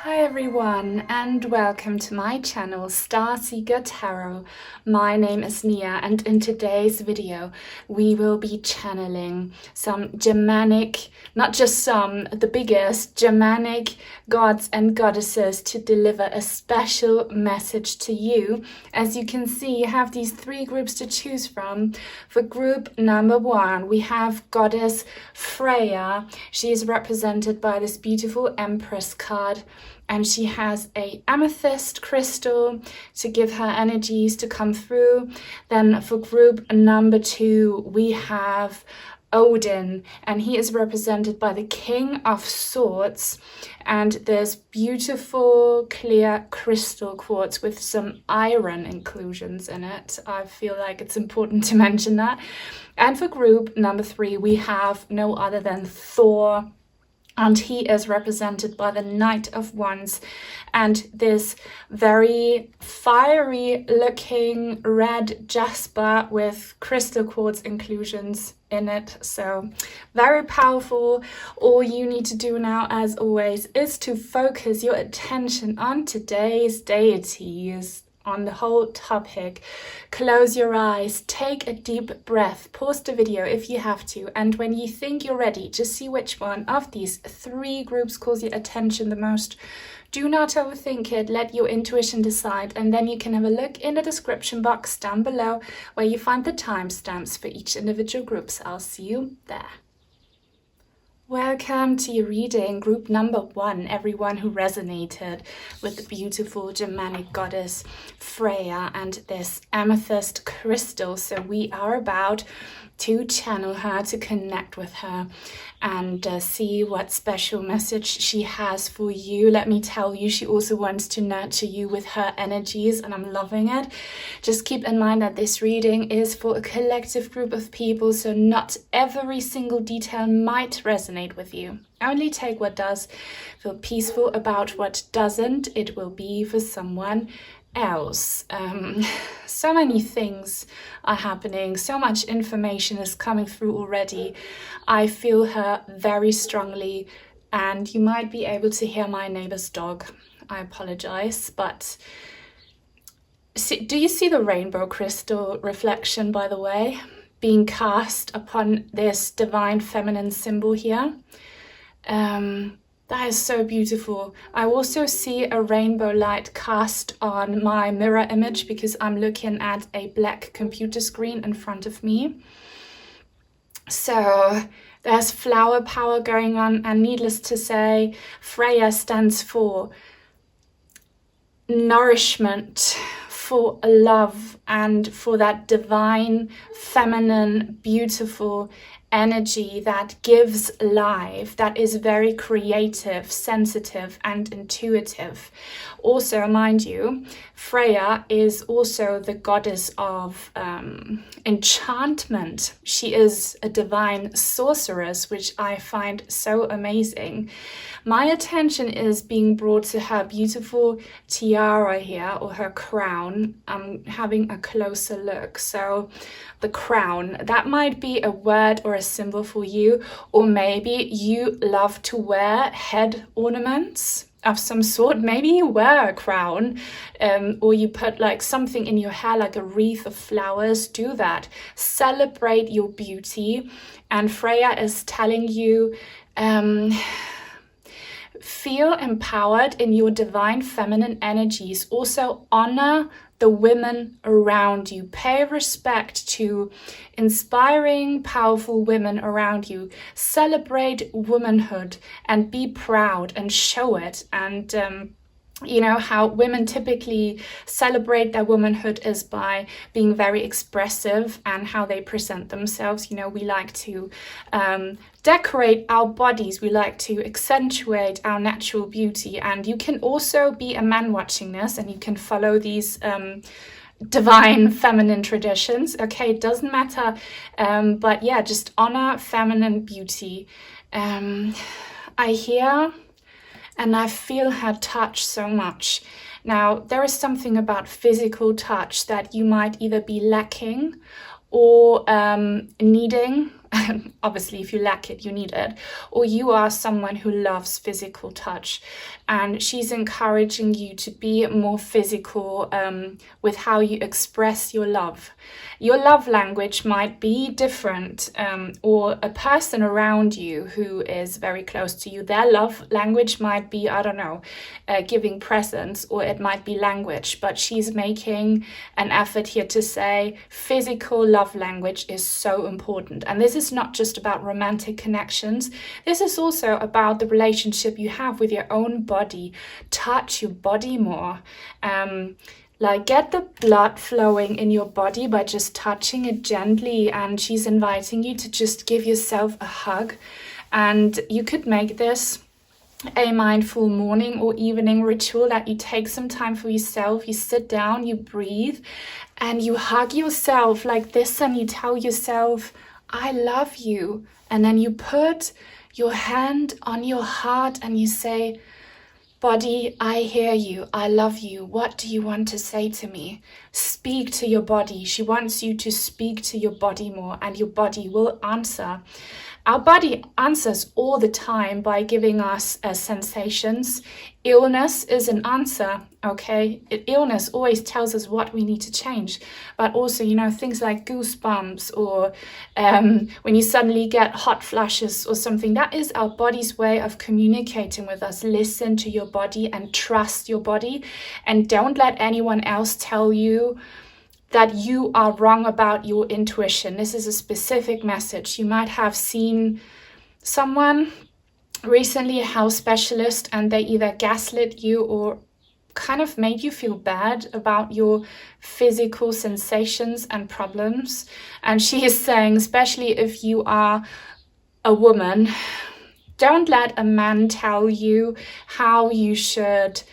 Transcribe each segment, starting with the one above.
Hi everyone and welcome to my channel Starseeker Tarot. My name is Nia and in today's video we will be channeling some Germanic, not just some, the biggest Germanic gods and goddesses to deliver a special message to you. As you can see, you have these three groups to choose from. For group number one, we have Goddess Freya. She is represented by this beautiful Empress card. And she has a amethyst crystal to give her energies to come through. Then for group number two, we have Odin, and he is represented by the King of Swords. And there's beautiful clear crystal quartz with some iron inclusions in it. I feel like it's important to mention that. And for group number three, we have no other than Thor. And he is represented by the Knight of Wands and this very fiery looking red Jasper with crystal quartz inclusions in it. So very powerful. All you need to do now, as always, is to focus your attention on today's deities, on the whole topic. Close your eyes, take a deep breath, pause the video if you have to, and when you think you're ready, just see which one of these three groups calls your attention the most. Do not overthink it, let your intuition decide, and then you can have a look in the description box down below where you find the timestamps for each individual groups. I'll see you there. Welcome to your reading, group number one, everyone who resonated with the beautiful Germanic goddess Freya and this amethyst crystal. So we are about to channel her, to connect with her and see what special message she has for you. Let me tell you, she also wants to nurture you with her energies and I'm loving it. Just keep in mind that this reading is for a collective group of people, so not every single detail might resonate with you. Only take what does. Feel peaceful about what doesn't. It will be for someone else. So many things are happening, so much information is coming through already. I feel her very strongly, and you might be able to hear my neighbor's dog. I apologize, but do you see the rainbow crystal reflection, by the way, being cast upon this divine feminine symbol here? That is so beautiful. I also see a rainbow light cast on my mirror image because I'm looking at a black computer screen in front of me. So there's flower power going on, and needless to say, Freya stands for nourishment, for love, and for that divine, feminine, beautiful energy that gives life, that is very creative, sensitive, and intuitive. Also, mind you, Freya is also the goddess of enchantment. She is a divine sorceress, which I find so amazing. My attention is being brought to her beautiful tiara here, or her crown. I'm having a closer look. So the crown, that might be a word or a symbol for you, or maybe you love to wear head ornaments of some sort. Maybe you wear a crown, or you put like something in your hair, like a wreath of flowers. Do that. Celebrate your beauty. And Freya is telling you, feel empowered in your divine feminine energies. Also honor the women around you. Pay respect to inspiring, powerful women around you. Celebrate womanhood and be proud and show it. And you know how women typically celebrate their womanhood is by being very expressive and how they present themselves. You know, we like to decorate our bodies, we like to accentuate our natural beauty. And you can also be a man watching this and you can follow these divine feminine traditions. Okay, it doesn't matter, but yeah, just honor feminine beauty. I hear and I feel her touch so much. Now, there is something about physical touch that you might either be lacking or needing obviously if you lack it, you need it, or you are someone who loves physical touch, and she's encouraging you to be more physical with how you express your love. Your love language might be different, or a person around you who is very close to you, their love language might be, I don't know, giving presents, or it might be language, but she's making an effort here to say physical love language is so important. And this is not just about romantic connections. This is also about the relationship you have with your own body. Touch your body more. Like, get the blood flowing in your body by just touching it gently. And she's inviting you to just give yourself a hug. And you could make this a mindful morning or evening ritual, that you take some time for yourself. You sit down, you breathe, and you hug yourself like this, and you tell yourself, I love you. And then you put your hand on your heart and you say, body, I hear you. I love you. What do you want to say to me? Speak to your body. She wants you to speak to your body more, and your body will answer. Our body answers all the time by giving us sensations. Illness is an answer, okay? Illness always tells us what we need to change. But also, you know, things like goosebumps, or when you suddenly get hot flashes or something, that is our body's way of communicating with us. Listen to your body and trust your body. And don't let anyone else tell you that you are wrong about your intuition. This is a specific message. You might have seen someone recently, a house specialist, and they either gaslit you or kind of made you feel bad about your physical sensations and problems. And she is saying, especially if you are a woman, don't let a man tell you how you should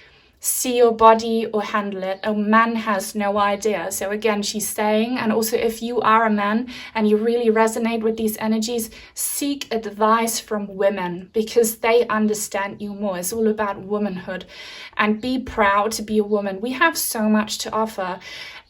see your body or handle it. A man has no idea. So again, she's saying, and also if you are a man and you really resonate with these energies, seek advice from women, because they understand you more. It's all about womanhood, and be proud to be a woman. We have so much to offer.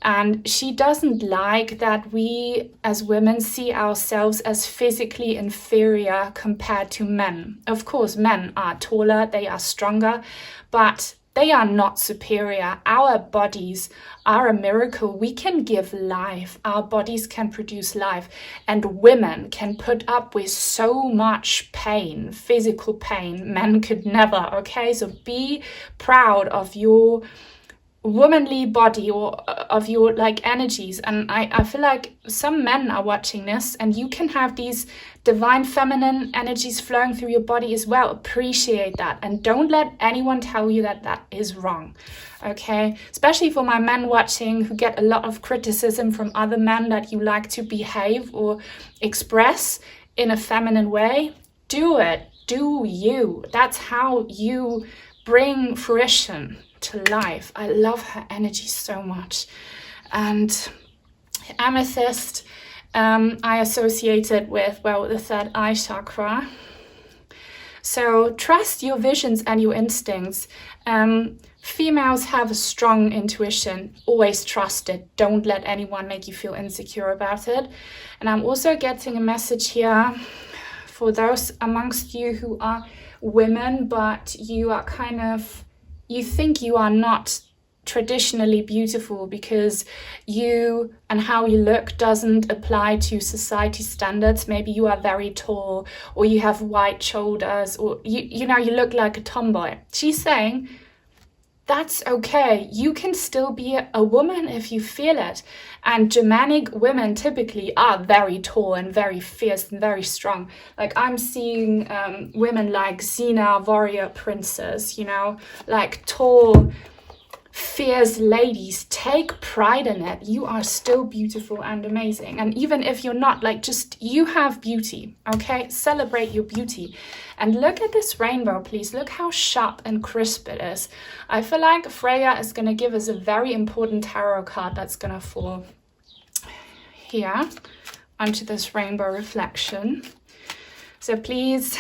And she doesn't like that we as women see ourselves as physically inferior compared to men. Of course, men are taller, they are stronger, but they are not superior. Our bodies are a miracle. We can give life. Our bodies can produce life. And women can put up with so much pain, physical pain. Men could never, okay? So be proud of your womanly body, or of your like energies. And I feel like some men are watching this, and you can have these divine feminine energies flowing through your body as well. Appreciate that, and don't let anyone tell you that that is wrong, okay? Especially for my men watching who get a lot of criticism from other men that you like to behave or express in a feminine way. Do it. Do you. That's how you bring fruition to life. I love her energy so much. And Amethyst, I associate it with, well, the third eye chakra. So trust your visions and your instincts. Females have a strong intuition. Always trust it. Don't let anyone make you feel insecure about it. And I'm also getting a message here for those amongst you who are women, but you are kind of, you think you are not traditionally beautiful because you and how you look doesn't apply to society standards. Maybe you are very tall, or you have wide shoulders, or you know, you look like a tomboy. She's saying that's okay. You can still be a woman if you feel it. And Germanic women typically are very tall and very fierce and very strong. Like I'm seeing women like Xena, warrior princess, you know, like tall, fierce ladies. Take pride in it. You are still beautiful and amazing. And even if you're not, like, just you have beauty, okay? Celebrate your beauty. And look at this rainbow, please. Look how sharp and crisp it is. I feel like Freya is going to give us a very important tarot card that's going to fall here onto this rainbow reflection. So please,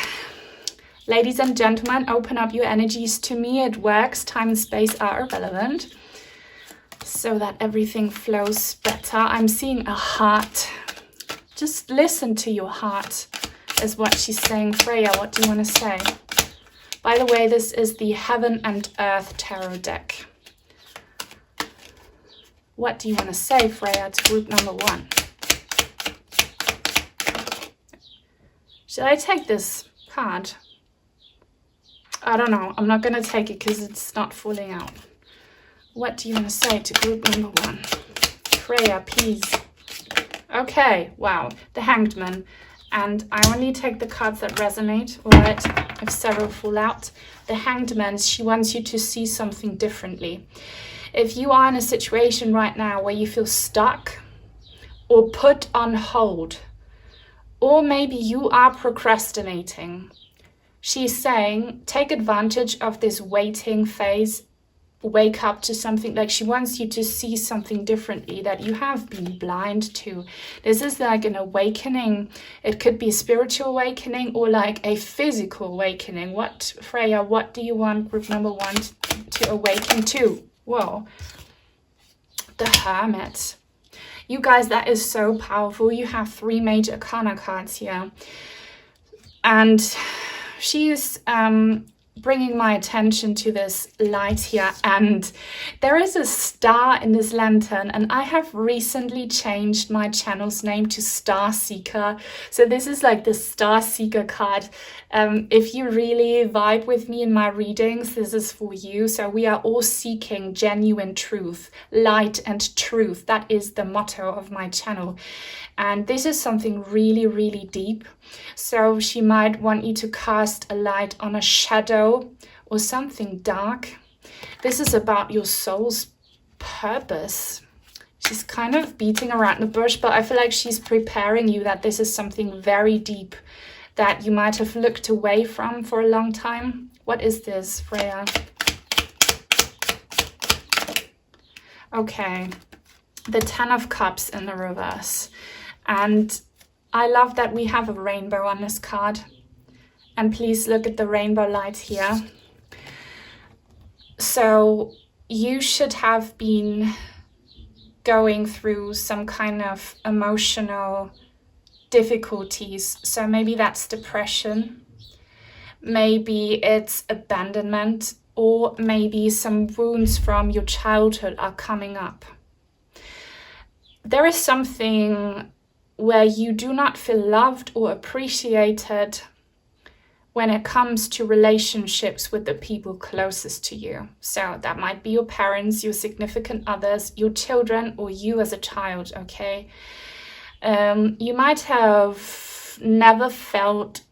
ladies and gentlemen, open up your energies to me. It works. Time and space are irrelevant, so that everything flows better. I'm seeing a heart. Just listen to your heart, is what she's saying. Freya, what do you want to say? By the way, this is the Heaven and Earth Tarot deck. What do you want to say, Freya, to group number 1? Should I take this card? I don't know. I'm not going to take it because it's not falling out. What do you want to say to group number 1? Freya, please. Okay, wow. The Hanged Man. And I only take the cards that resonate, alright? If several fall out. The Hanged Man, she wants you to see something differently. If you are in a situation right now where you feel stuck or put on hold, or maybe you are procrastinating, she's saying take advantage of this waiting phase. Wake up to something. Like, she wants you to see something differently that you have been blind to. This is like an awakening. It could be a spiritual awakening or like a physical awakening. What, Freya, what do you want group number 1 to awaken to? Whoa. The Hermit. You guys, that is so powerful. You have 3 major arcana cards here. And she is bringing my attention to this light here, and there is a star in this lantern, and I have recently changed my channel's name to Star Seeker. So this is like the Star Seeker card. If you really vibe with me in my readings, this is for you. So we are all seeking genuine truth, light and truth. That is the motto of my channel. And this is something really, really deep. So she might want you to cast a light on a shadow or something dark. This is about your soul's purpose. She's kind of beating around the bush, but I feel like she's preparing you that this is something very deep that you might have looked away from for a long time. What is this, Freya? Okay, the 10 of Cups in the reverse. And I love that we have a rainbow on this card. And please look at the rainbow light here. So you should have been going through some kind of emotional difficulties. So maybe that's depression. Maybe it's abandonment, or maybe some wounds from your childhood are coming up. There is something where you do not feel loved or appreciated when it comes to relationships with the people closest to you. So that might be your parents, your significant others, your children, or you as a child, okay? You might have never felt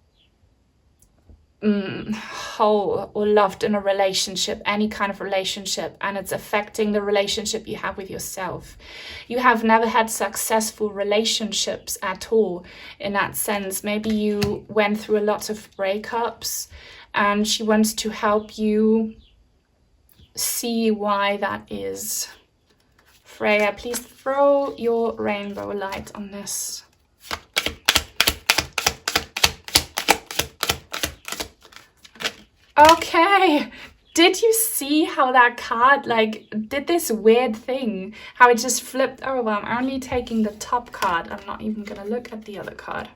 whole or loved in a relationship, any kind of relationship, and it's affecting the relationship you have with yourself. You have never had successful relationships at all in that sense. Maybe you went through a lot of breakups, and she wants to help you see why that is. Freya, please throw your rainbow light on this. Okay, did you see how that card like did this weird thing? How it just flipped over. I'm only taking the top card. I'm not even gonna look at the other card.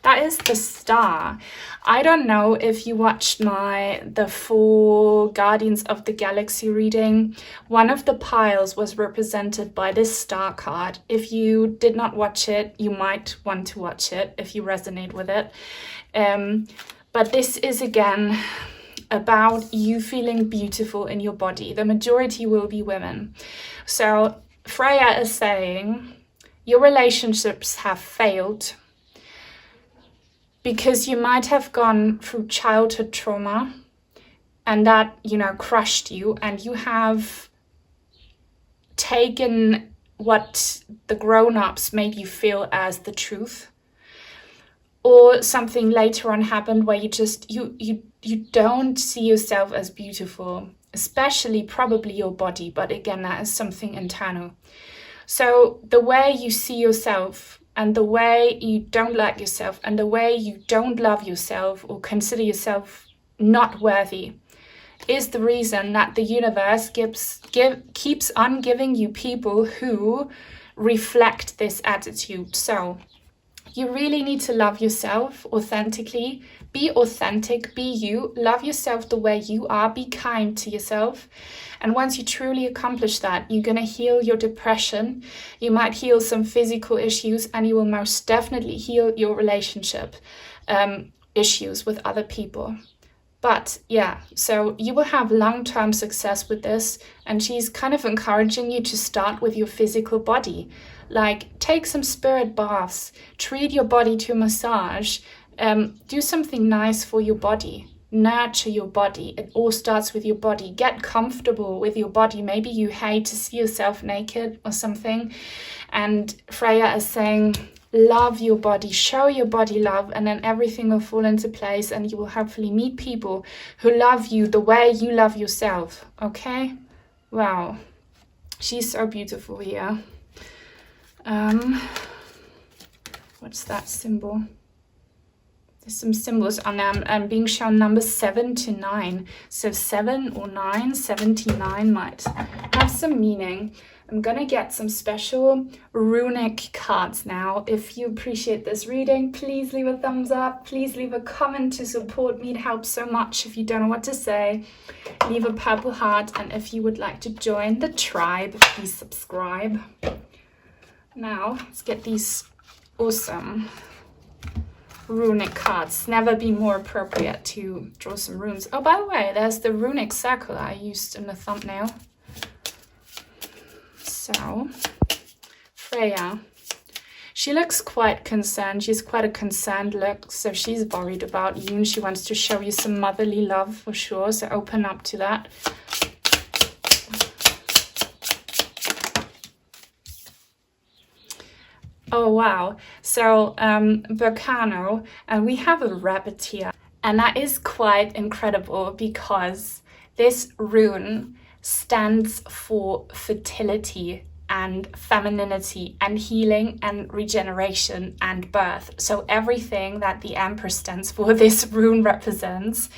That is the Star. I don't know if you watched the 4 Guardians of the Galaxy reading. One of the piles was represented by this Star card. If you did not watch it, you might want to watch it if you resonate with it. But this is again about you feeling beautiful in your body. The majority will be women. So Freya is saying your relationships have failed because you might have gone through childhood trauma and that, you know, crushed you, and you have taken what the grown-ups made you feel as the truth. Or something later on happened where you just, you don't see yourself as beautiful, especially probably your body, but again, that is something internal. So the way you see yourself and the way you don't like yourself and the way you don't love yourself or consider yourself not worthy is the reason that the universe keeps on giving you people who reflect this attitude. So You really need to love yourself authentically. Be authentic, be you, love yourself the way you are, be kind to yourself. And once you truly accomplish that, you're going to heal your depression. You might heal some physical issues, and you will most definitely heal your relationship issues with other people. But yeah, so you will have long-term success with this. And she's kind of encouraging you to start with your physical body. Like, take some spirit baths, treat your body to a massage, do something nice for your body, nurture your body. It all starts with your body. Get comfortable with your body. Maybe you hate to see yourself naked or something. And Freya is saying, love your body, show your body love, and then everything will fall into place, and you will hopefully meet people who love you the way you love yourself. Okay? Wow. She's so beautiful here. What's that symbol? There's some symbols on them. I'm being shown numbers 7 to 9. So 7 or 9, 79 might have some meaning. I'm gonna get some special runic cards now. If you appreciate this reading, please leave a thumbs up. Please leave a comment to support me. It helps so much. If you don't know what to say, leave a purple heart. And if you would like to join the tribe, please subscribe. Now, let's get these awesome runic cards. Never be more appropriate to draw some runes. Oh, by the way, there's the runic circle I used in the thumbnail. So, Freya, she looks quite concerned. She's quite a concerned look. So she's worried about you, and she wants to show you some motherly love for sure. So open up to that. Oh, wow. So, Berkano, and we have a rabbit here. And that is quite incredible because this rune stands for fertility and femininity and healing and regeneration and birth. So everything that the Emperor stands for, this rune represents.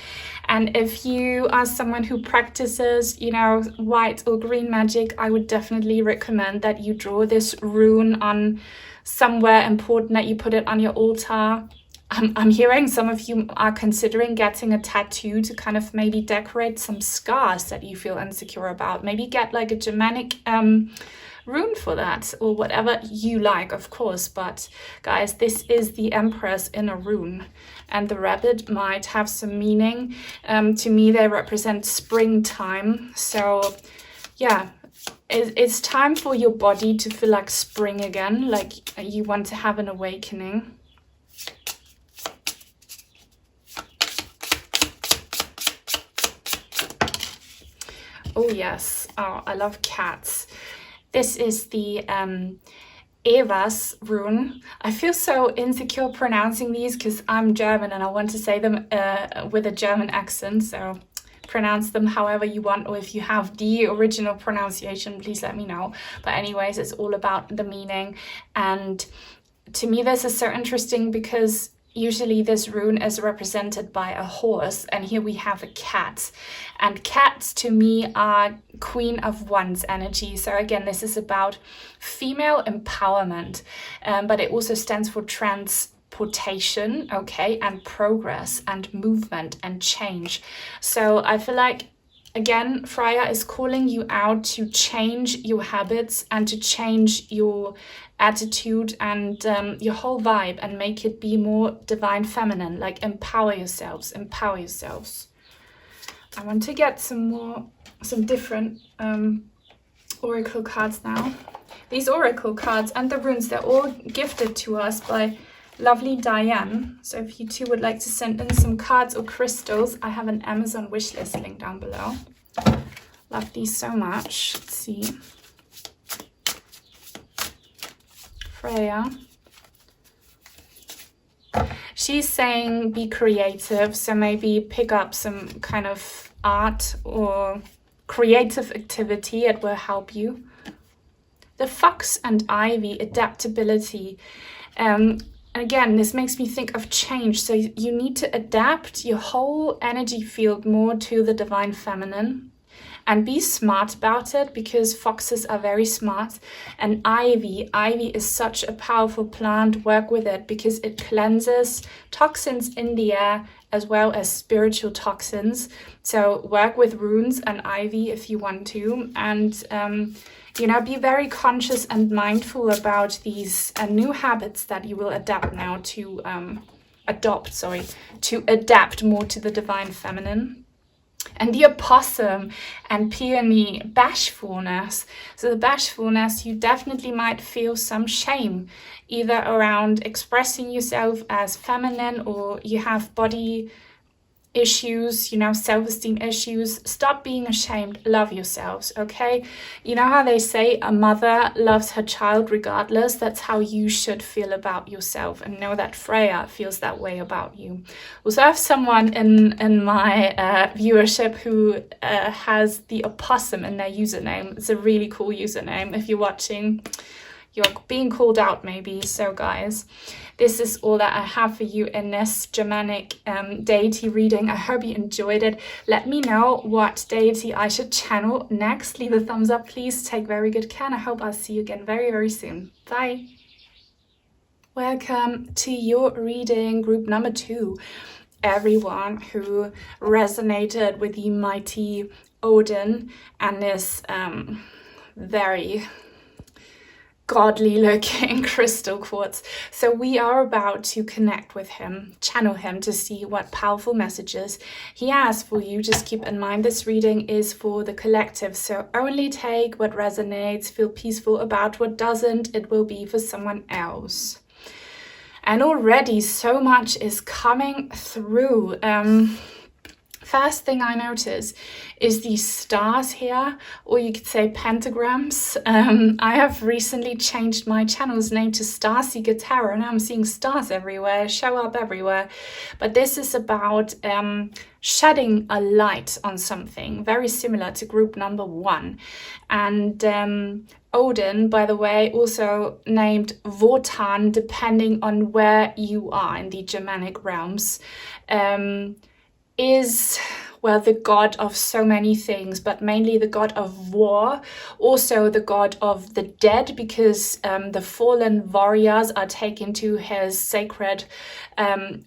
And if you are someone who practices, you know, white or green magic, I would definitely recommend that you draw this rune on somewhere important, that you put it on your altar. I'm hearing some of you are considering getting a tattoo to kind of maybe decorate some scars that you feel insecure about. Maybe get like a Germanic rune for that, or whatever you like, of course. But guys, this is the Empress in a rune, and the rabbit might have some meaning. To me, they represent springtime. So yeah, it's time for your body to feel like spring again, like you want to have an awakening. Oh yes, oh, I love cats. This is the Eva's rune. I feel so insecure pronouncing these because I'm German and I want to say them with a German accent, so pronounce them however you want, or if you have the original pronunciation, please let me know. But anyways, it's all about the meaning. And to me, this is so interesting because usually this rune is represented by a horse, and here we have a cat. And cats to me are Queen of Wands energy. So again, this is about female empowerment, but it also stands for transportation, okay, and progress and movement and change. So I feel like, again, Freya is calling you out to change your habits and to change your attitude and your whole vibe, and make it be more divine feminine, like empower yourselves, empower yourselves. I want to get some different oracle cards now. These oracle cards and the runes, they're all gifted to us by lovely Diane. So if you two would like to send in some cards or crystals, I have an Amazon wishlist link down below. Love these so much. Let's see. Freya. She's saying be creative, so maybe pick up some kind of art or creative activity. It will help you. The fox and ivy, adaptability. Again, this makes me think of change. So you need to adapt your whole energy field more to the divine feminine. and be smart about it, because foxes are very smart. And ivy is such a powerful plant. Work with it because it cleanses toxins in the air as well as spiritual toxins. So work with runes and ivy if you want to, and you know, be very conscious and mindful about these new habits that you will adapt now to adapt more to the divine feminine. And the opossum and peony, bashfulness. So the bashfulness, you definitely might feel some shame, either around expressing yourself as feminine, or you have body issues, you know, self-esteem issues. Stop being ashamed. Love yourselves, okay? You know how they say a mother loves her child regardless? That's how you should feel about yourself, and know that Freya feels that way about you. Also, I have someone in my viewership who has the opossum in their username. It's a really cool username. If you're watching, you're being called out maybe. So guys, this is all that I have for you in this Germanic deity reading. I hope you enjoyed it. Let me know what deity I should channel next. Leave a thumbs up, please. Take very good care, and I hope I'll see you again very, very soon. Bye. Welcome to your reading, group number 2. Everyone who resonated with the mighty Odin and this very godly looking crystal quartz. So we are about to connect with him, channel him to see what powerful messages he has for you. Just keep in mind this reading is for the collective, so only take what resonates, feel peaceful about what doesn't. It will be for someone else. And already so much is coming through. First thing I notice is these stars here, or you could say pentagrams. I have recently changed my channel's name to Starseeker Tarot, and I'm seeing stars everywhere, show up everywhere. But this is about shedding a light on something, very similar to group number 1. And Odin, by the way, also named Wotan, depending on where you are in the Germanic realms, is, well, the god of so many things, but mainly the god of war, also the god of the dead, because the fallen warriors are taken to his sacred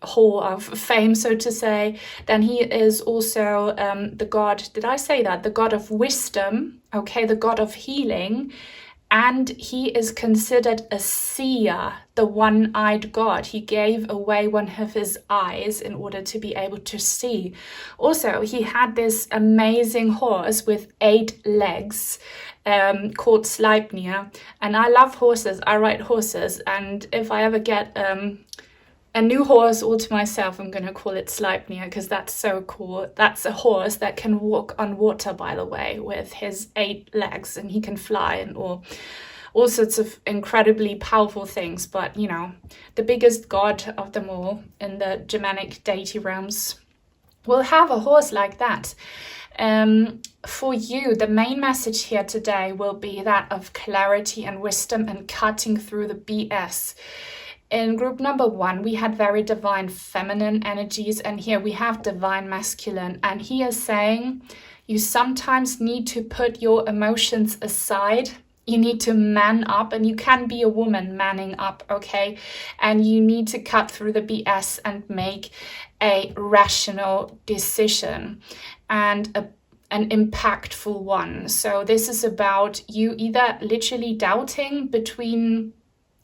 hall of fame, so to say. Then he is also the god, did I say that? The god of wisdom, okay, the god of healing. And he is considered a seer, the one-eyed god. He gave away one of his eyes in order to be able to see. Also, he had this amazing horse with 8 legs called Sleipnir. And I love horses. I ride horses. And if I ever get a new horse all to myself, I'm going to call it Sleipnir, because that's so cool. That's a horse that can walk on water, by the way, with his 8 legs, and he can fly and all sorts of incredibly powerful things. But, you know, the biggest god of them all in the Germanic deity realms will have a horse like that. For you, the main message here today will be that of clarity and wisdom and cutting through the BS. In group number 1, we had very divine feminine energies, and here we have divine masculine. And he is saying you sometimes need to put your emotions aside. You need to man up, and you can be a woman manning up, okay? And you need to cut through the BS and make a rational decision, and an impactful one. So this is about you either literally doubting between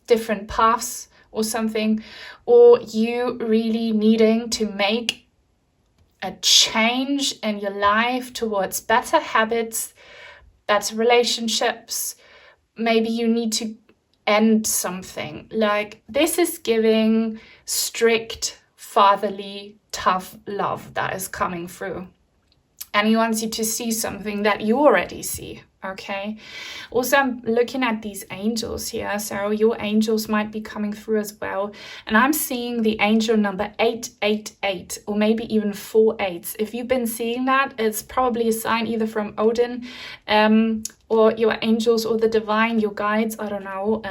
different paths or something, or you really needing to make a change in your life towards better habits, better relationships. Maybe you need to end something. Like, this is giving strict, fatherly, tough love that is coming through. And he wants you to see something that you already see, okay? Also, I'm looking at these angels here, so your angels might be coming through as well. And I'm seeing the angel number 888, or maybe even 4 8s. If you've been seeing that, it's probably a sign either from Odin, or your angels, or the divine, your guides, I don't know.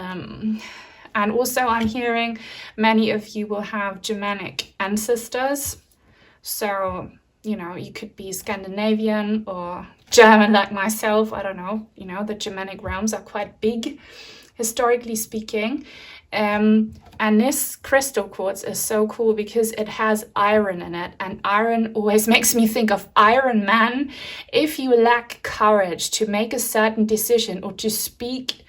And also I'm hearing many of you will have Germanic ancestors. So you know, you could be Scandinavian or German like myself, I don't know, you know, the Germanic realms are quite big, historically speaking. And this crystal quartz is so cool because it has iron in it, and iron always makes me think of Iron Man. If you lack courage to make a certain decision or to speak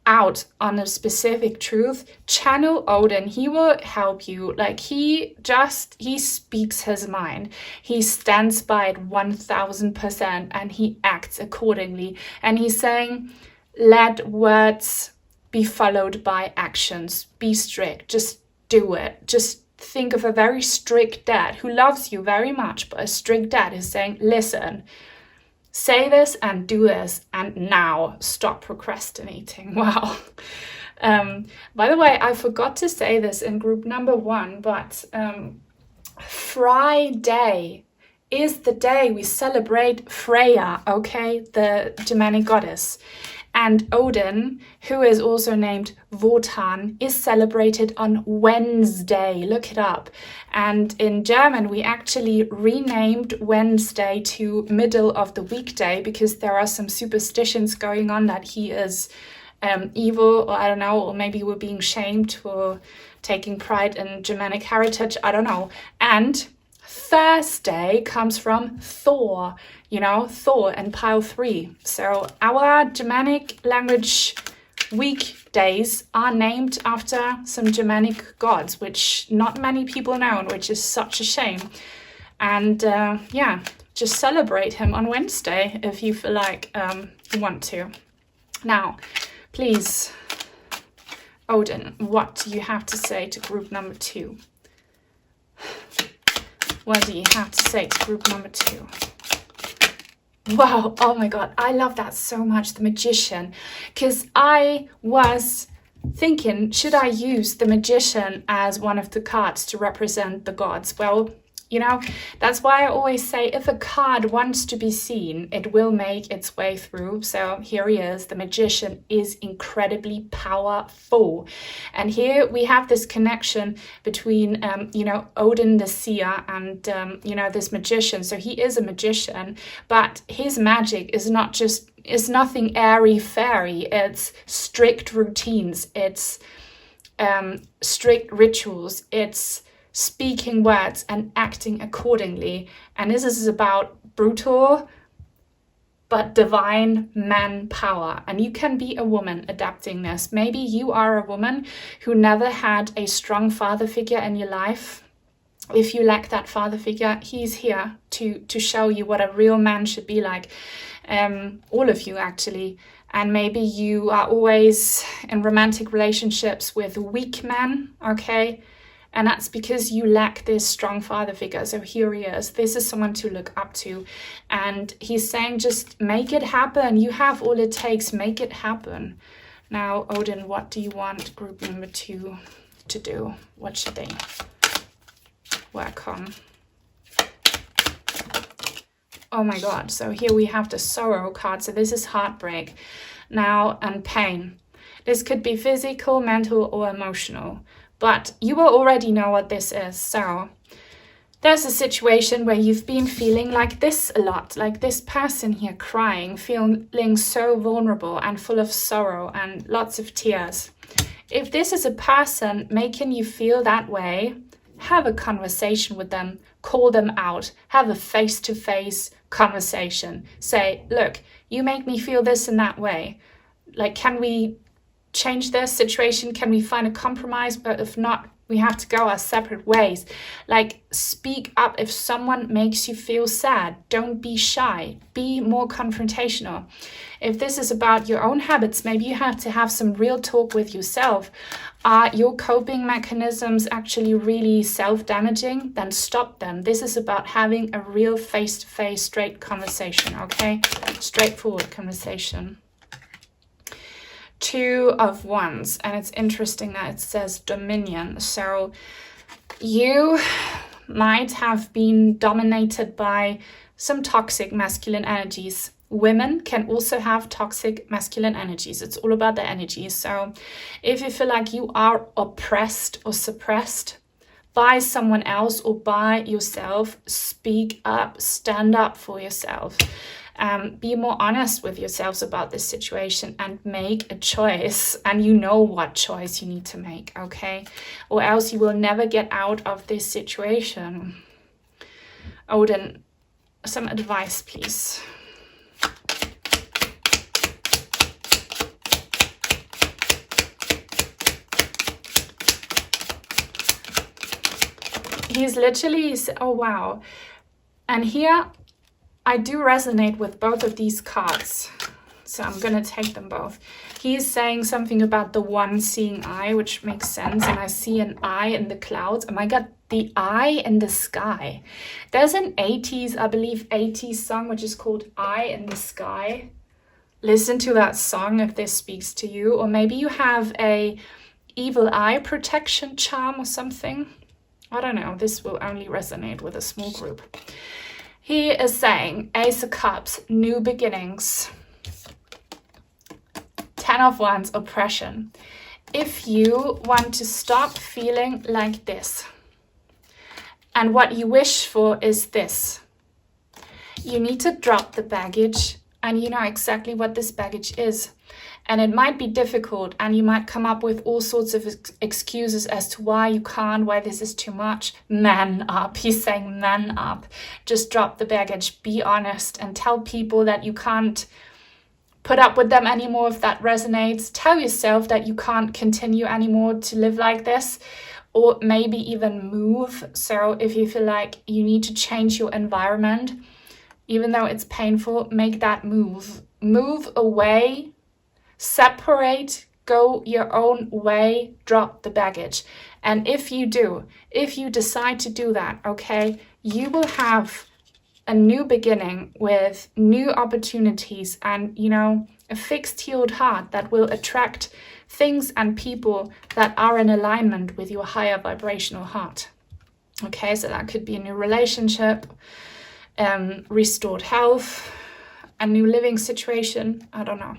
out on a specific truth, channel Odin. He will help you. Like he speaks his mind. He stands by it 1000% and he acts accordingly. And he's saying, let words be followed by actions. Be strict. Just do it. Just think of a very strict dad who loves you very much, but a strict dad is saying, listen, say this and do this, and now stop procrastinating. Wow. By the way, I forgot to say this in group number 1, but Friday is the day we celebrate Freya, okay, the Germanic goddess. And Odin, who is also named Wotan, is celebrated on Wednesday. Look it up. And in German, we actually renamed Wednesday to middle of the weekday because there are some superstitions going on that he is evil, or I don't know, or maybe we're being shamed for taking pride in Germanic heritage. I don't know. And Thursday comes from Thor, you know, Thor and pile 3. So our Germanic language weekdays are named after some Germanic gods, which not many people know, and which is such a shame. And yeah, just celebrate him on Wednesday if you feel like you want to. Now, please, Odin, what do you have to say to group number 2? What do you have to say to group number 2? Wow, oh my god, I love that so much, the magician, because I was thinking, should I use the magician as one of the cards to represent the gods? Well, you know, that's why I always say if a card wants to be seen, it will make its way through. So here he is. The magician is incredibly powerful. And here we have this connection between, you know, Odin the seer and, you know, this magician. So he is a magician, but his magic is not just, it's nothing airy-fairy. It's strict routines. It's strict rituals. It's speaking words and acting accordingly. And this is about brutal but divine manpower. And you can be a woman adapting this. Maybe you are a woman who never had a strong father figure in your life. If you lack that father figure, he's here to show you what a real man should be like. All of you, actually. And maybe you are always in romantic relationships with weak men, okay? And that's because you lack this strong father figure. So here he is. This is someone to look up to. And he's saying, just make it happen. You have all it takes. Make it happen. Now, Odin, what do you want group number 2 to do? What should they work on? Oh my god. So here we have the sorrow card. So this is heartbreak. Now, and pain. This could be physical, mental, or emotional. But you will already know what this is. So there's a situation where you've been feeling like this a lot, like this person here crying, feeling so vulnerable and full of sorrow and lots of tears. If this is a person making you feel that way, have a conversation with them, call them out, have a face-to-face conversation. Say, look, you make me feel this and that way. Like, can we change this situation? Can we find a compromise? But if not, we have to go our separate ways. Like, speak up if someone makes you feel sad. Don't be shy. Be more confrontational. If this is about your own habits, maybe you have to have some real talk with yourself. Are your coping mechanisms actually really self-damaging? Then stop them. This is about having a real face-to-face, straight conversation, okay? Straightforward conversation. 2 of Wands, and it's interesting that it says dominion. So you might have been dominated by some toxic masculine energies. Women can also have toxic masculine energies. It's all about the energies. So if you feel like you are oppressed or suppressed by someone else or by yourself, speak up, stand up for yourself. Be more honest with yourselves about this situation and make a choice. And you know what choice you need to make, okay? Or else you will never get out of this situation. Odin, some advice, please. He's literally, oh wow. And here I do resonate with both of these cards. So I'm going to take them both. He's saying something about the one seeing eye, which makes sense. And I see an eye in the clouds. Oh my God, the eye in the sky. There's an 80s, I believe 80s song, which is called Eye in the Sky. Listen to that song if this speaks to you. Or maybe you have a evil eye protection charm or something. I don't know, this will only resonate with a small group. He is saying, Ace of Cups, new beginnings. 10 of Wands, oppression. If you want to stop feeling like this, and what you wish for is this, you need to drop the baggage, and you know exactly what this baggage is. And it might be difficult, and you might come up with all sorts of excuses as to why you can't, why this is too much. Man up. He's saying man up. Just drop the baggage. Be honest and tell people that you can't put up with them anymore if that resonates. Tell yourself that you can't continue anymore to live like this, or maybe even move. So if you feel like you need to change your environment, even though it's painful, make that move. Move away. Separate, go your own way, drop the baggage. And if you decide to do that, okay, you will have a new beginning with new opportunities and, you know, a fixed, healed heart that will attract things and people that are in alignment with your higher vibrational heart. Okay, so that could be a new relationship, restored health, a new living situation, I don't know.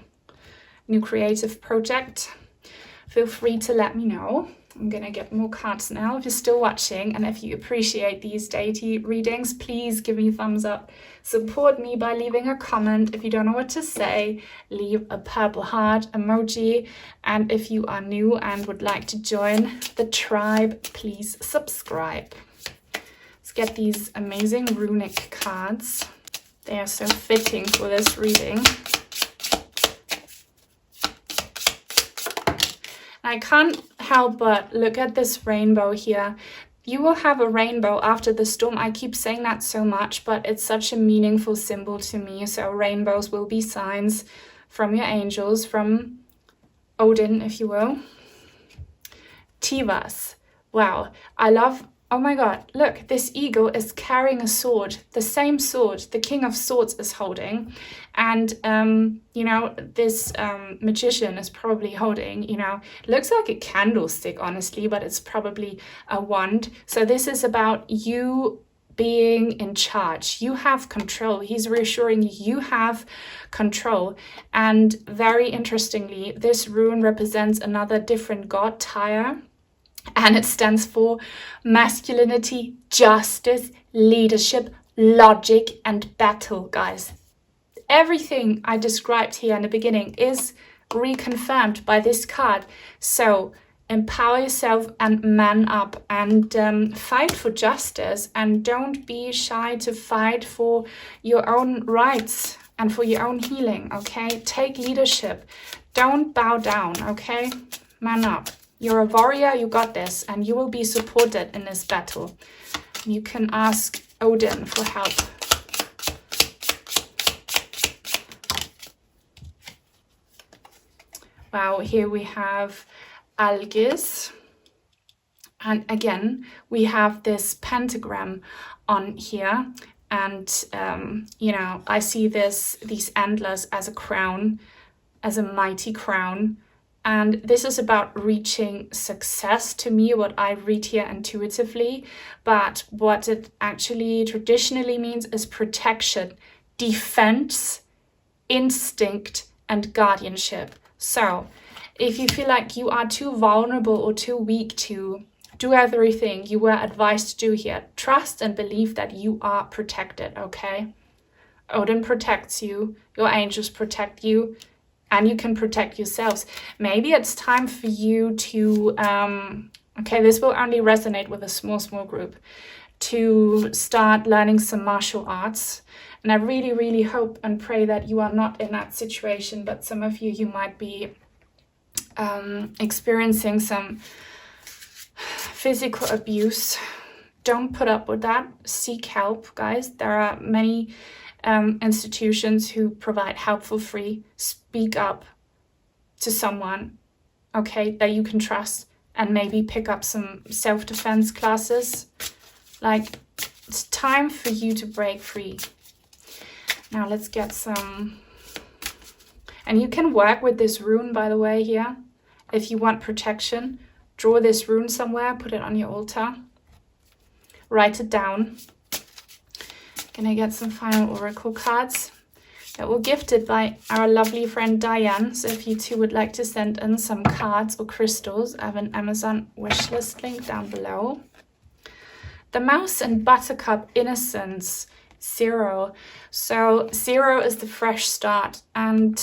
New creative project. Feel free to let me know. I'm gonna get more cards now if you're still watching, and if you appreciate these deity readings, please give me a thumbs up. Support me by leaving a comment. If you don't know what to say, leave a purple heart emoji, and if you are new and would like to join the tribe, please subscribe. Let's get these amazing runic cards. They are so fitting for this reading. I can't help but look at this rainbow here. You will have a rainbow after the storm. I keep saying that so much, but it's such a meaningful symbol to me. So rainbows will be signs from your angels, from Odin, if you will. Tivas. Wow, I love... Oh my God, look, this eagle is carrying a sword, the same sword the King of Swords is holding. And, you know, this magician is probably holding, you know, looks like a candlestick, honestly, but it's probably a wand. So this is about you being in charge. You have control. He's reassuring you have control. And very interestingly, this rune represents another different god, Tyre. And it stands for masculinity, justice, leadership, logic, and battle, guys. Everything I described here in the beginning is reconfirmed by this card. So empower yourself and man up and fight for justice. And don't be shy to fight for your own rights and for your own healing, okay? Take leadership. Don't bow down, okay? Man up. You're a warrior, you got this, and you will be supported in this battle. You can ask Odin for help. Wow, here we have Algis. And again, we have this pentagram on here. And, you know, I see these antlers as a crown, as a mighty crown. And this is about reaching success to me, what I read here intuitively. But what it actually traditionally means is protection, defense, instinct, and guardianship. So if you feel like you are too vulnerable or too weak to Do everything you were advised to do here. Trust and believe that you are protected, okay? Odin protects you, your angels protect you, and you can protect yourselves. Maybe it's time for you to, okay, this will only resonate with a small group, to start learning some martial arts. And I really, really hope and pray that you are not in that situation, but some of you might be experiencing some physical abuse. Don't put up with that. Seek help, guys. There are many institutions who provide help for free. Speak up to someone, okay, that you can trust, and maybe pick up some self-defense classes. Like, it's time for you to break free. Now let's get some, and you can work with this rune, by the way, here. If you want protection, draw this rune somewhere, put it on your altar, write it down. Gonna get some final oracle cards that were gifted by our lovely friend Diane. So if you two would like to send in some cards or crystals, I have an Amazon wishlist link down below. The Mouse and Buttercup Innocence, 0. So 0 is the fresh start, and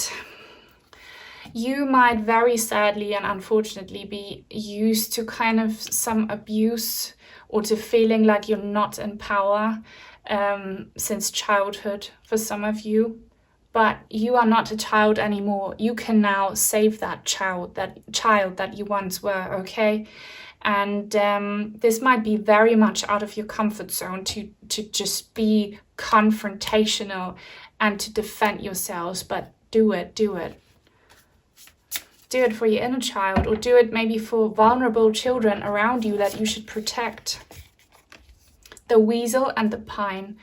you might very sadly and unfortunately be used to kind of some abuse or to feeling like you're not in power since childhood for some of you. But you are not a child anymore. You can now save that child that you once were, okay? And this might be very much out of your comfort zone to just be confrontational and to defend yourselves, but do it. Do it for your inner child, or do it maybe for vulnerable children around you that you should protect. The Weasel and the Pine.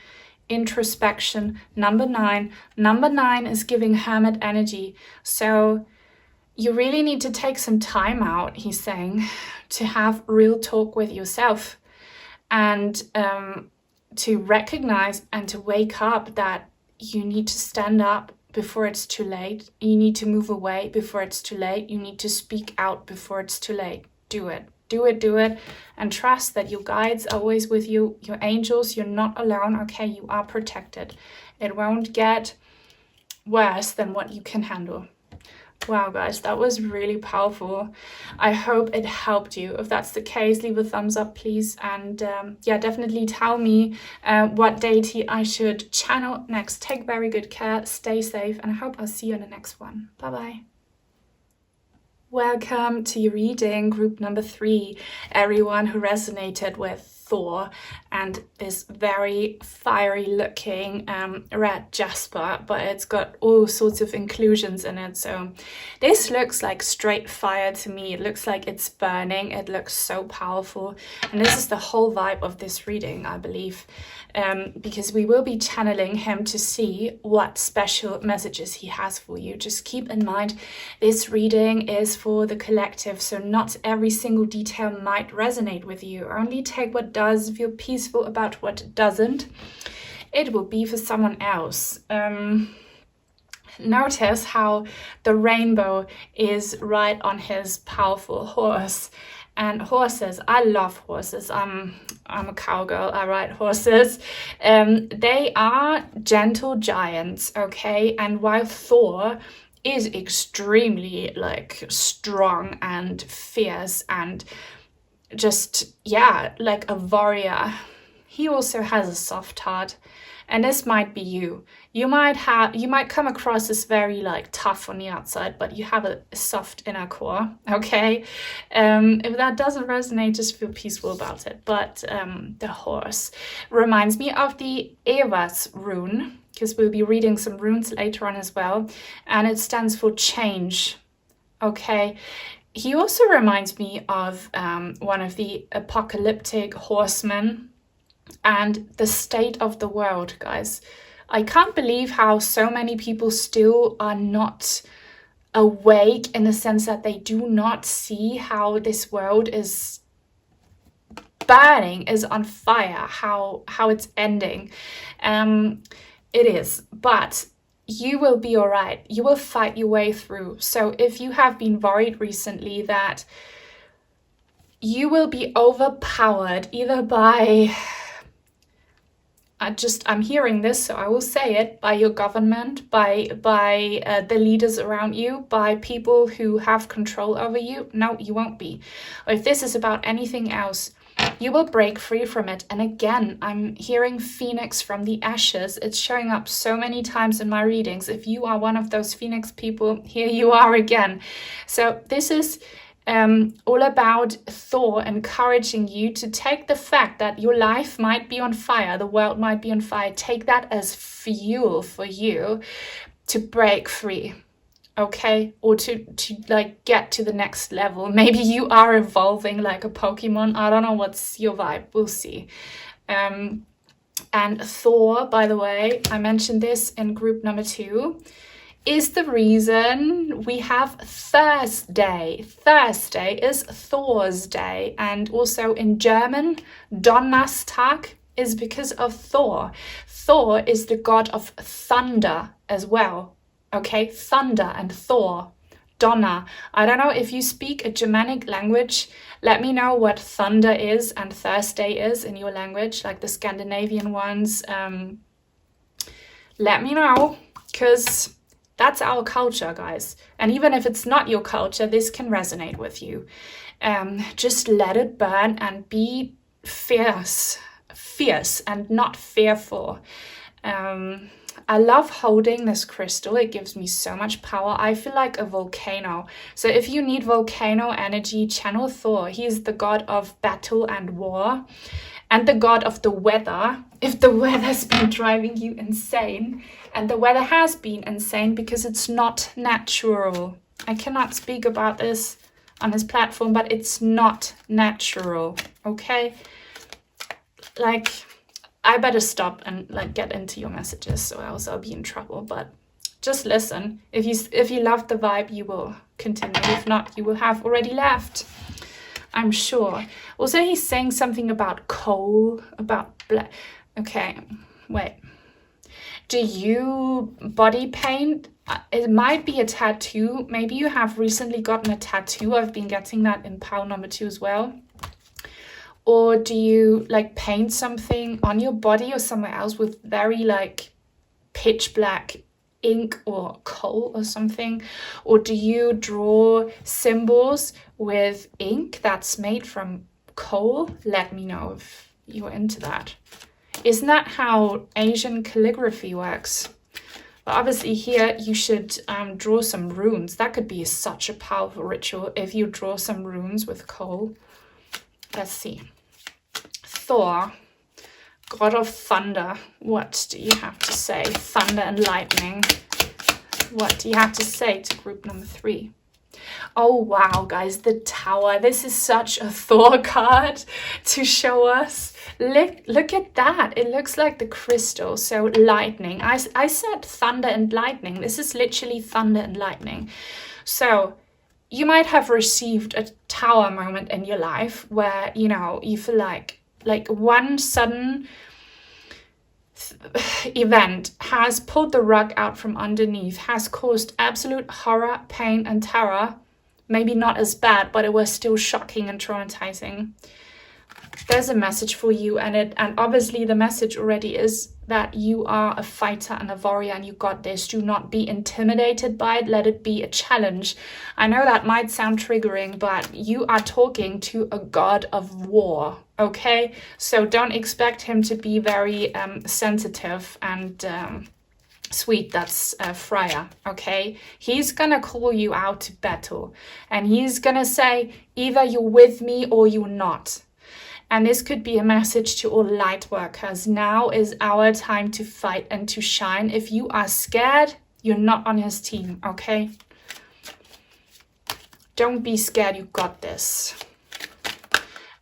Introspection, number 9. Number 9 is giving hermit energy. So you really need to take some time out, he's saying, to have real talk with yourself, and to recognize and to wake up that you need to stand up before it's too late. You need to move away before it's too late. You need to speak out before it's too late. Do it. Do it, and trust that your guides are always with you, your angels. You're not alone, okay? You are protected. It won't get worse than what you can handle. Wow, guys, that was really powerful. I hope it helped you. If that's the case, leave a thumbs up, please. And yeah, definitely tell me what deity I should channel next. Take very good care, stay safe, and I hope I'll see you in the next one. Bye-bye. Welcome to your reading, group number 3. Everyone who resonated with Thor and this very fiery looking red Jasper, but it's got all sorts of inclusions in it. So this looks like straight fire to me. It looks like it's burning. It looks so powerful. And this is the whole vibe of this reading, I believe, because we will be channeling him to see what special messages he has for you. Just keep in mind, this reading is for the collective, so not every single detail might resonate with you. Only take what does, feel peaceful about what doesn't. It will be for someone else. Notice how the rainbow is right on his powerful horse. And horses, I love horses. I'm a cowgirl, I ride horses. They are gentle giants, okay? And while Thor is extremely like strong and fierce and just, yeah, like a warrior, he also has a soft heart. And this might be you. You might come across as very like tough on the outside, but you have a soft inner core, okay? If that doesn't resonate, just feel peaceful about it. But the horse reminds me of the Eva's rune, because we'll be reading some runes later on as well. And it stands for change, okay? He also reminds me of one of the apocalyptic horsemen and the state of the world, guys. I can't believe how so many people still are not awake, in the sense that they do not see how this world is burning, is on fire, how it's ending. It is, but you will be all right. You will fight your way through. So if you have been worried recently that you will be overpowered either by, I'm hearing this, so I will say it, by your government, by the leaders around you, by people who have control over you. No, you won't be. Or if this is about anything else, you will break free from it. And again, I'm hearing Phoenix from the ashes. It's showing up so many times in my readings. If you are one of those Phoenix people, here you are again. So this is all about Thor encouraging you to take the fact that your life might be on fire, the world might be on fire, take that as fuel for you to break free, okay? Or to like get to the next level. Maybe you are evolving like a Pokemon. I don't know what's your vibe, we'll see. And Thor, by the way, I mentioned this in group number 2, is the reason we have Thursday. Thursday is Thor's day, and also in German, Donnerstag is because of Thor. Thor is the god of thunder as well, okay? Thunder and Thor, Donner. I don't know if you speak a Germanic language, let me know what thunder is and Thursday is in your language, like the Scandinavian ones. Let me know, because that's our culture, guys. And even if it's not your culture, this can resonate with you. Just let it burn and be fierce and not fearful. I love holding this crystal. It gives me so much power. I feel like a volcano. So if you need volcano energy, channel Thor. He is the god of battle and war, and the god of the weather. If the weather's been driving you insane, and the weather has been insane because it's not natural. I cannot speak about this on this platform, but it's not natural, okay? Like, I better stop and like get into your messages, or else I'll be in trouble. But just listen. If you love the vibe, you will continue. If not, you will have already left, I'm sure. Also, he's saying something about coal, about black. Okay, wait. Do you body paint? It might be a tattoo. Maybe you have recently gotten a tattoo. I've been getting that in pile number 2 as well. Or do you like paint something on your body or somewhere else with very like pitch black ink or coal or something? Or do you draw symbols with ink that's made from coal? Let me know if you're into that. Isn't that how Asian calligraphy works? But obviously here you should draw some runes. That could be such a powerful ritual if you draw some runes with coal. Let's see. Thor, god of thunder. What do you have to say? Thunder and lightning. What do you have to say to group number 3? Oh wow, guys, the Tower. This is such a Thor card to show us. Look at that. It looks like the crystal. So lightning. I said thunder and lightning. This is literally thunder and lightning. So you might have received a Tower moment in your life where, you know, you feel like one sudden event has pulled the rug out from underneath, has caused absolute horror, pain, and terror. Maybe not as bad, but it was still shocking and traumatizing. There's a message for you, and obviously the message already is that you are a fighter and a warrior and you got this. Do not be intimidated by it. Let it be a challenge. I know that might sound triggering, but you are talking to a god of war, okay? So don't expect him to be very sensitive and sweet. That's Freya, okay? He's gonna call you out to battle, and he's gonna say either you're with me or you're not. And this could be a message to all light workers. Now is our time to fight and to shine. If you are scared, you're not on his team, okay? Don't be scared, you got this.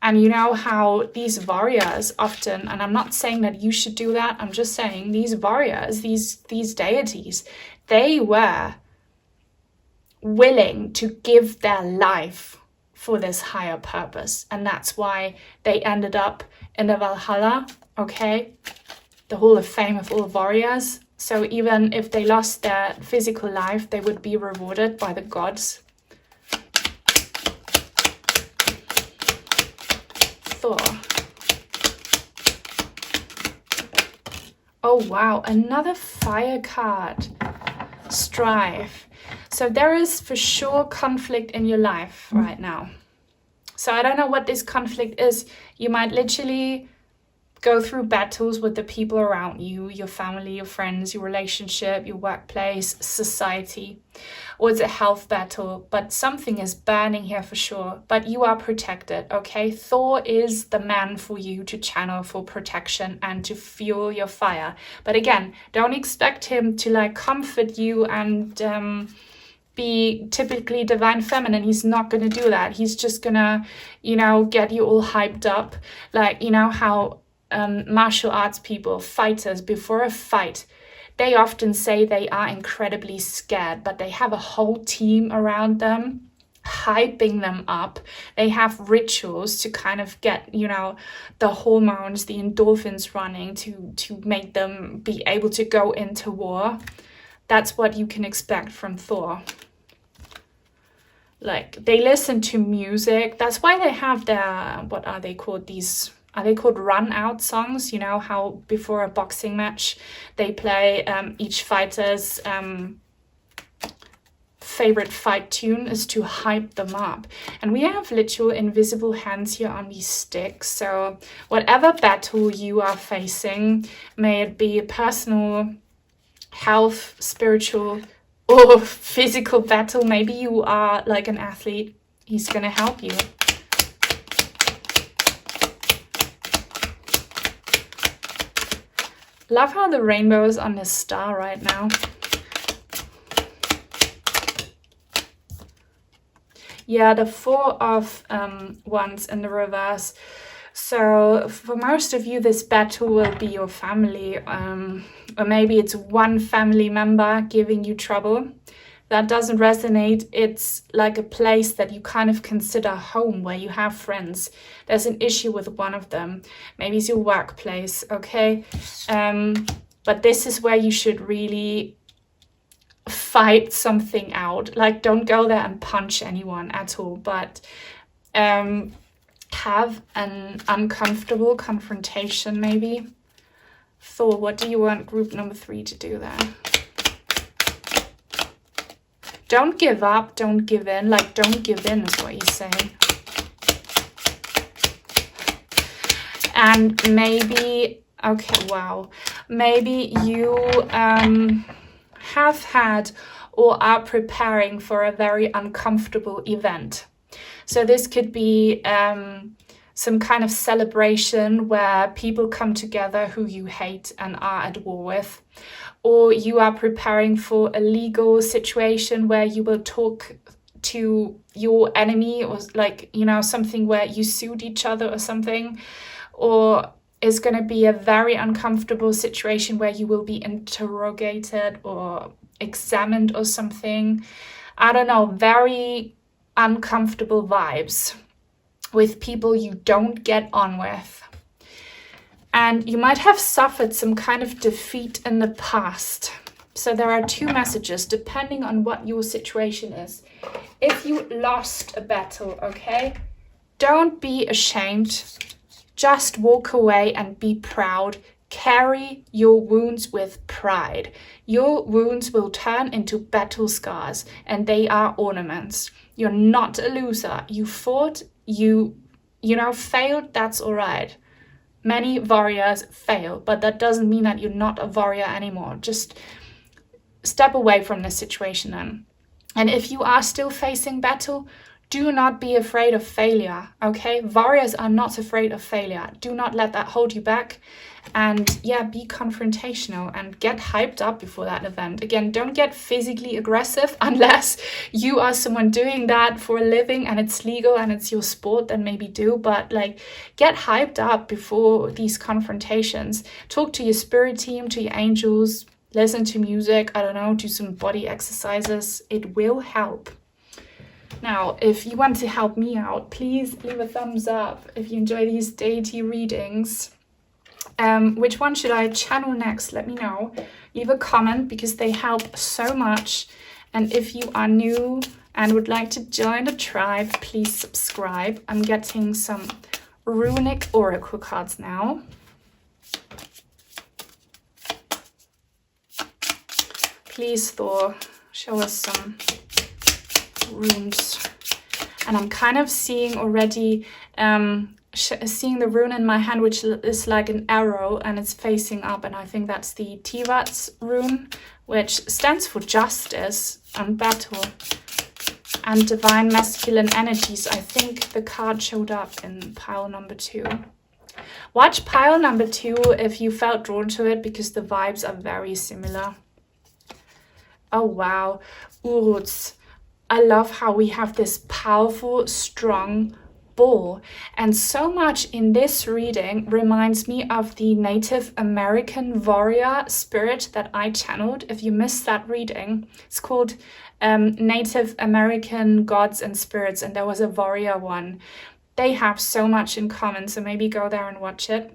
And you know how these warriors often, and I'm not saying that you should do that, I'm just saying these warriors, these deities, they were willing to give their life for this higher purpose. And that's why they ended up in the Valhalla, okay? The Hall of Fame of all warriors. So even if they lost their physical life, they would be rewarded by the gods. Thor. Oh wow, another fire card. Strife. So there is for sure conflict in your life right now. So I don't know what this conflict is. You might literally go through battles with the people around you, your family, your friends, your relationship, your workplace, society, or it's a health battle, but something is burning here for sure, but you are protected, okay? Thor is the man for you to channel for protection and to fuel your fire. But again, don't expect him to like comfort you and be typically divine feminine. He's not going to do that. He's just gonna, get you all hyped up, like, how martial arts people, fighters, before a fight, they often say they are incredibly scared, but they have a whole team around them hyping them up. They have rituals to kind of get, the hormones, the endorphins running to make them be able to go into war. That's what you can expect from Thor. Like, they listen to music. That's why they have their, what are they called? Are they called run-out songs? How before a boxing match, they play each fighter's favorite fight tune is to hype them up. And we have literal invisible hands here on these sticks. So whatever battle you are facing, may it be a personal, health, spiritual, or physical battle, maybe you are like an athlete, he's gonna help you. Love how the rainbow is on this star right now. Yeah, the Four of Wands in the reverse. So for most of you, this battle will be your family, or maybe it's one family member giving you trouble. That doesn't resonate. It's like a place that you kind of consider home, where you have friends. There's an issue with one of them. Maybe it's your workplace, okay? But this is where you should really fight something out. Like, don't go there and punch anyone at all, but have an uncomfortable confrontation maybe. Thor, what do you want group number 3 to do there? Don't give up, don't give in. Like, don't give in is what he's saying. And maybe, okay, wow. Maybe you have had or are preparing for a very uncomfortable event. So this could be some kind of celebration where people come together who you hate and are at war with. Or you are preparing for a legal situation where you will talk to your enemy, or like, something where you sued each other or something. Or it's going to be a very uncomfortable situation where you will be interrogated or examined or something. I don't know, very uncomfortable vibes with people you don't get on with. And you might have suffered some kind of defeat in the past. So there are 2 messages depending on what your situation is. If you lost a battle, okay, don't be ashamed. Just walk away and be proud. Carry your wounds with pride. Your wounds will turn into battle scars, and they are ornaments. You're not a loser. You fought, you failed, that's all right. Many warriors fail, but that doesn't mean that you're not a warrior anymore. Just step away from this situation then. And if you are still facing battle, do not be afraid of failure, okay? Warriors are not afraid of failure. Do not let that hold you back. And yeah, be confrontational and get hyped up before that event. Again, don't get physically aggressive unless you are someone doing that for a living and it's legal and it's your sport, then maybe do. But like, get hyped up before these confrontations. Talk to your spirit team, to your angels, listen to music, I don't know, do some body exercises. It will help. Now, if you want to help me out, please leave a thumbs up if you enjoy these deity readings. Which one should I channel next? Let me know. Leave a comment because they help so much. And if you are new and would like to join the tribe, please subscribe. I'm getting some runic oracle cards now. Please, Thor, show us some runes. And I'm kind of seeing already, seeing the rune in my hand, which is like an arrow and it's facing up. And I think that's the Tivat's rune, which stands for justice and battle and divine masculine energies. I think the card showed up in pile number 2. Watch pile number 2 if you felt drawn to it, because the vibes are very similar. Oh wow, Uruz. I love how we have this powerful, strong bull. And so much in this reading reminds me of the Native American warrior spirit that I channeled. If you missed that reading, it's called Native American Gods and Spirits, and there was a warrior one. They have so much in common, so maybe go there and watch it.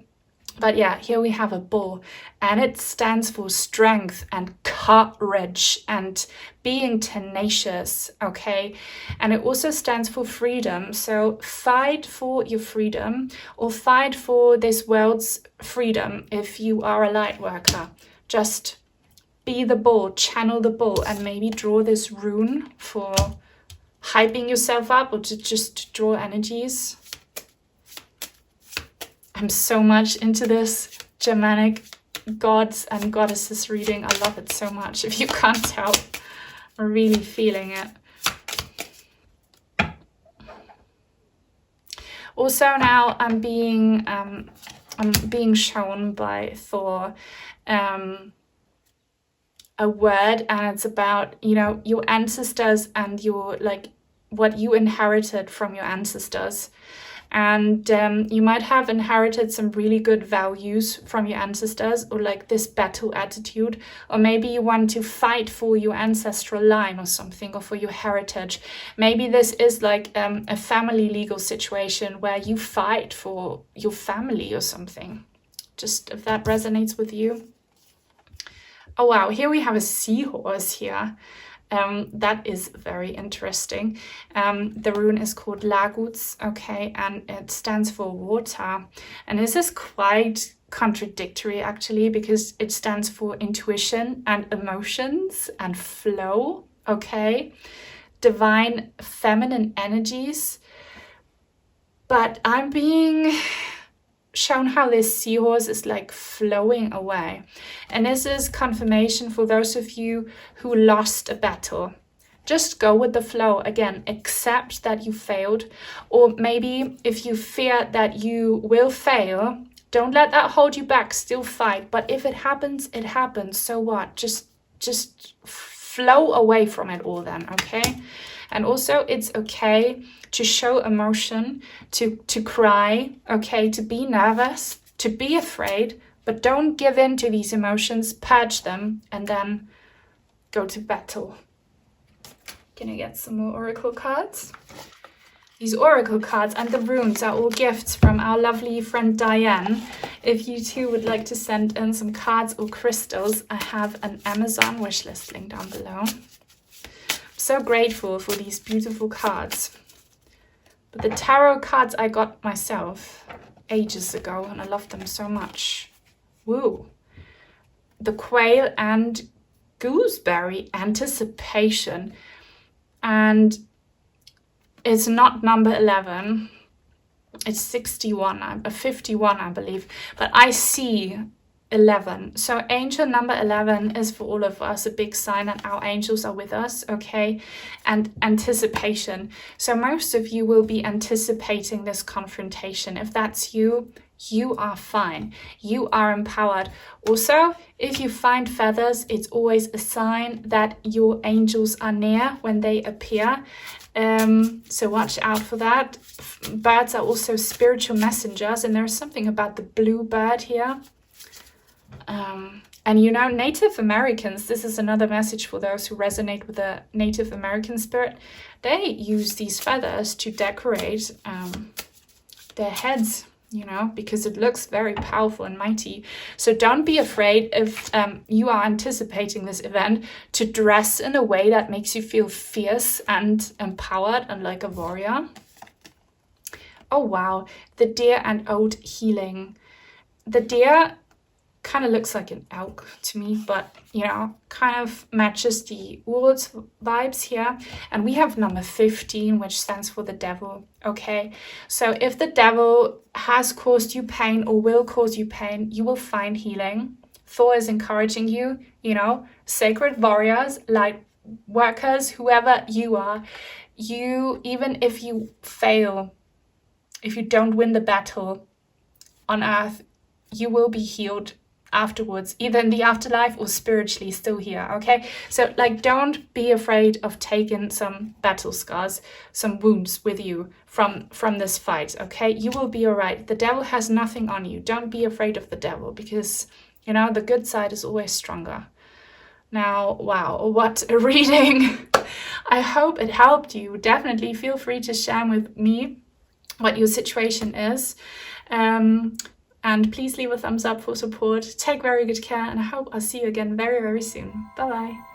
But yeah, here we have a bull, and it stands for strength and courage and being tenacious, okay? And it also stands for freedom. So fight for your freedom, or fight for this world's freedom if you are a light worker. Just be the bull, channel the bull, and maybe draw this rune for hyping yourself up, or to just draw energies. I'm so much into this Germanic gods and goddesses reading. I love it so much. If you can't tell, I'm really feeling it. Also now I'm being shown by Thor a word, and it's about, you know, your ancestors and your, like, what you inherited from your ancestors. And you might have inherited some really good values from your ancestors, or like this battle attitude, or maybe you want to fight for your ancestral line or something, or for your heritage. Maybe this is like a family legal situation where you fight for your family or something. Just if that resonates with you. Oh wow, here we have a seahorse here. That is very interesting. The rune is called Laguts, okay, and it stands for water. And this is quite contradictory actually, because it stands for intuition and emotions and flow, okay, divine feminine energies. But I'm being shown how this seahorse is like flowing away, and this is confirmation for those of you who lost a battle. Just go with the flow. Again, accept that you failed, or maybe if you fear that you will fail, don't let that hold you back. Still fight. But if it happens, it happens. So what? Just flow away from it all then, okay? And also, it's okay to show emotion, to cry, okay, to be nervous, to be afraid, but don't give in to these emotions, purge them, and then go to battle. Can I get some more oracle cards? These oracle cards and the runes are all gifts from our lovely friend Diane. If you too would like to send in some cards or crystals, I have an Amazon wishlist link down below. So grateful for these beautiful cards. But the tarot cards I got myself ages ago, and I love them so much. Woo! The Quail and Gooseberry, Anticipation. And it's not number 11. It's 61, 51, I believe. But I see 11. So angel number 11 is for all of us a big sign that our angels are with us, okay? And anticipation. So most of you will be anticipating this confrontation. If that's you, you are fine. You are empowered. Also, if you find feathers, it's always a sign that your angels are near when they appear. So watch out for that. Birds are also spiritual messengers, and there's something about the blue bird here. And you know, Native Americans, this is another message for those who resonate with the Native American spirit. They use these feathers to decorate their heads, you know, because it looks very powerful and mighty. So don't be afraid if you are anticipating this event to dress in a way that makes you feel fierce and empowered and like a warrior. Oh wow, the deer and old healing. The deer kind of looks like an elk to me, but you know, kind of matches the Urz vibes here. And we have number 15, which stands for the devil. Okay, so if the devil has caused you pain or will cause you pain, you will find healing. Thor is encouraging you, you know, sacred warriors, light workers, whoever you are, you, even if you fail, if you don't win the battle on earth, you will be healed afterwards, either in the afterlife or spiritually still here. Okay, so like, don't be afraid of taking some battle scars, some wounds with you from this fight. Okay, you will be all right. The devil has nothing on you. Don't be afraid of the devil, because you know the good side is always stronger. Now, wow, what a reading. I hope it helped you. Definitely feel free to share with me what your situation is. And please leave a thumbs up for support. Take very good care, and I hope I'll see you again very, very soon. Bye-bye.